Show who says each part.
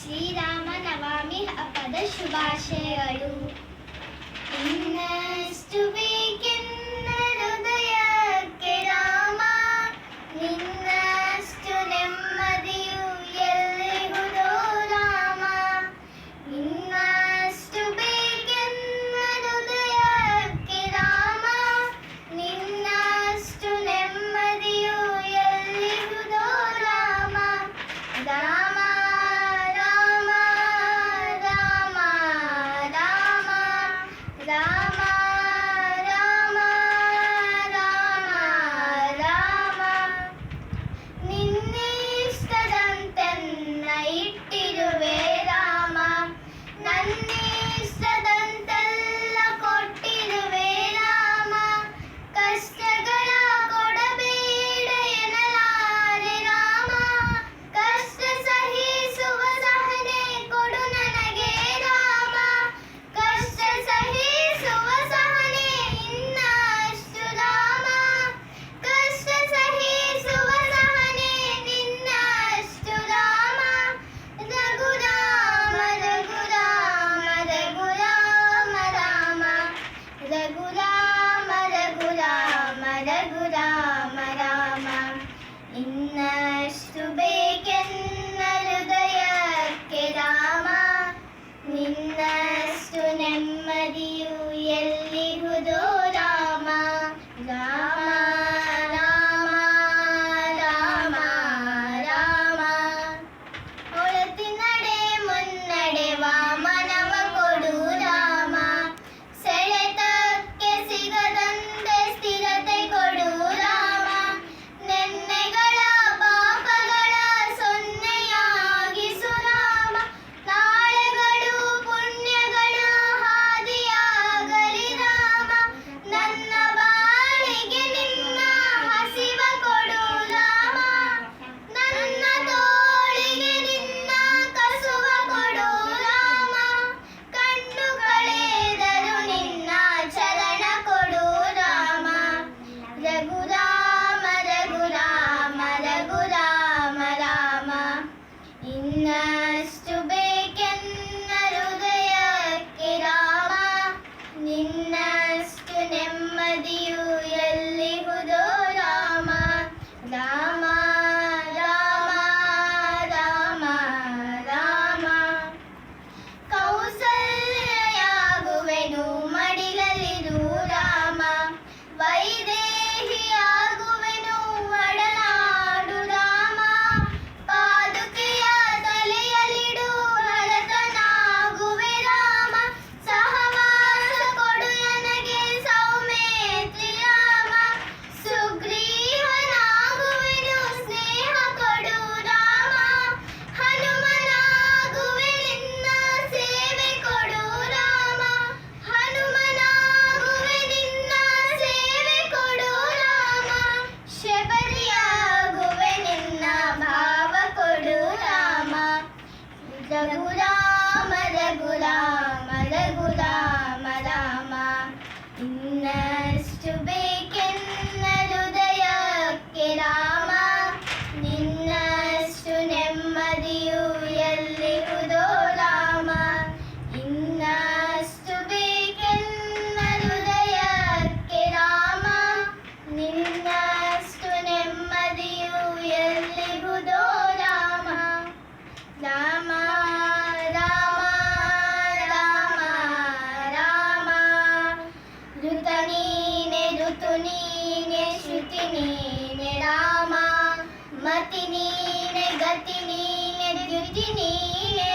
Speaker 1: ಶ್ರೀರಾಮ ನವಮಿ ಹಬ್ಬದ ಶುಭಾಶಯಗಳು. ಇನ್ನಷ್ಟು ಬೇಕೆನ್ನ ಹೃದಯಕ್ಕೆ ರಾಮ, ನಿನ್ನಷ್ಟು ನೆಮ್ಮದಿಯು ಎಲ್ಲಿಹುದೋ ರಾಮ. ಇನ್ನಷ್ಟು ಬೇಕೆನ್ನ ಹೃದಯಕ್ಕೆ ರಾಮ, ನಿನ್ನಷ್ಟು ನೆಮ್ಮದಿಯು ಎಲ್ಲಿಹುದೋ ರಾಮ. ರಾಮ ರಾಮ ರಾಮ ರಾಮ ರಾಮ, ನಿನ್ನಿಷ್ಟದಂತೆನ್ನ ಇಟ್ಟಿರುವೆ ರಾಮ, ನನ್ನಿಷ್ಟದಂತೆಲ್ಲ ಕೊಟ್ಟಿರುವೆ ರಾಮ. ಕಷ್ಟಗಳ ಕೊಡಬೇಡ ಎನ್ನಲಾರೆ ರಾಮ, ಕಷ್ಟ ಸಹಿಸುವ ಸಹನೆ ಕೊಡು ನನಗೆ ರಾಮ. ಕಷ್ಟ ಸಹಿಸುವ ಸಹನೆ ಇನ್ನಷ್ಟು ರಾಮ, ಕಷ್ಟ ಸಹಿಸುವ ಸಹನೆ ನಿನ್ನಷ್ಟು ರಾಮ. ರಘುರಾಮ ರಘುರಾಮ ರಘುರಾಮ ರಾಮ, ರಘುರಾಮ ರಘುರಾಮ ರಘುರಾಮ ರಾಮ. ಇನ್ನಷ್ಟು ಬೇಕೆನ್ನ ಹೃದಯಕ್ಕೆ ರಾಮ, ನಿನ್ನಷ್ಟು ನೆಮ್ಮದಿಯು ಎಲ್ಲಿಹುದೋ ರಾಮ. ರಾಮ ರಾಮ ರಾಮ ರಾಮ, ಒಳತಿನಡೆ ಮುನ್ನಡೆ ವಾಮನವ ಕೊಡು ರಾಮ, ಸೆಳೆತಕ್ಕೆ ಸಿಗದಂತೆ ಸ್ಥಿರತೆ ಕೊಡು ರಾಮ. ನೆನ್ನೆಗಳ ಪಾಪಗಳ ಸೊನ್ನೆಯಾಗಿಸು ರಾಮ, ನಾಳೆಗಳು ಪುಣ್ಯಗಳ ಹಾದಿಯಾಗಲಿ ರಾಮ. ನನ್ನ ಬಾಳಿಗೆ ನಿನ್ನ ಹಸಿವ ಕೊಡು ರಾಮ, ನನ್ನ ತೋಳಿಗೆ ನಿನ್ನ ಕಸುವ ಕೊಡು ರಾಮ. ಕಣ್ಣು ಕಳೆದರು ನಿನ್ನ ಚರಣ ಕೊಡು ರಾಮ. ರಘುರಾಮ ರಘುರಾಮ ರಘುರಾಮ ರಾಮ, ಇನ್ನಷ್ಟು ಬೇಕೆನ್ನ ಹೃದಯಕ್ಕೆ ರಾಮ, ನಿನ್ನಷ್ಟು ನೆಮ್ಮದಿಯು ಎಲ್ಲಿಹುದೋ ರಾಮ. ರಾಮ ರಾಮ ರಾಮ ರಾಮ, ಕೌಸಲ್ಯಾಗುವೆನು ಮಡಿಲಲ್ಲಿರು ರಾಮ, ವೈದೇಹಿಯಾಗುವೆನು ಒಡನಾಡು ರಾಮ. ಪಾದುಕೆಯ ತಲೆಯಲಿಡು ಭರತನಾಗುವೆ ರಾಮ, ಸಹವಾಸ ಕೊಡು ನನಗೆ ಸೌಮೇತ್ರಿ ರಾಮ. ಸುಗ್ರೀವನಾಗುವೆನು ಸ್ನೇಹ ಕೊಡು ರಾಮ, ಹನುಮನಾಗುವೆ ನಿನ್ನ ಸೇವೆ ಕೊಡು ರಾಮ. ಹನುಮನಾಗುವೆ ನಿನ್ನ ಸೇವೆ ಕೊಡು ರಾಮ, ಶಬರಿಯಾಗುವೆ ನಿನ್ನ ಭಾವ ಕೊಡು ರಾಮ. ರಘುರಾಮ ರಘುರಾಮ ರಘುರಾಮ ರಾಮ, ಇನ್ನಷ್ಟು ಬೇಕೆನ್ನ ಹೃದಯಕ್ಕೆ ರಾಮ, ನಿನ್ನಷ್ಟು ನೆಮ್ಮದಿಯು ಎಲ್ಲಿಹುದೋ ರಾಮ. ಇನ್ನಷ್ಟು ಬೇಕೆನ್ನ ಹೃದಯಕ್ಕೆ ರಾಮ, ನಿನ್ನಷ್ಟು ನೆಮ್ಮದಿಯು ಎಲ್ಲಿಹುದೋ ರಾಮ. ರಾಮ ರಾಮ ರಾಮ ರಾಮ, ಋತ ನೀನೆ ಋತು ನೀನೆ ಶ್ರುತಿ ನೀನೆ ರಾಮ, ಮತಿ ನೀನೆ ಗತಿ ನೀನೆ ದ್ಯುತಿ ನೀನೆ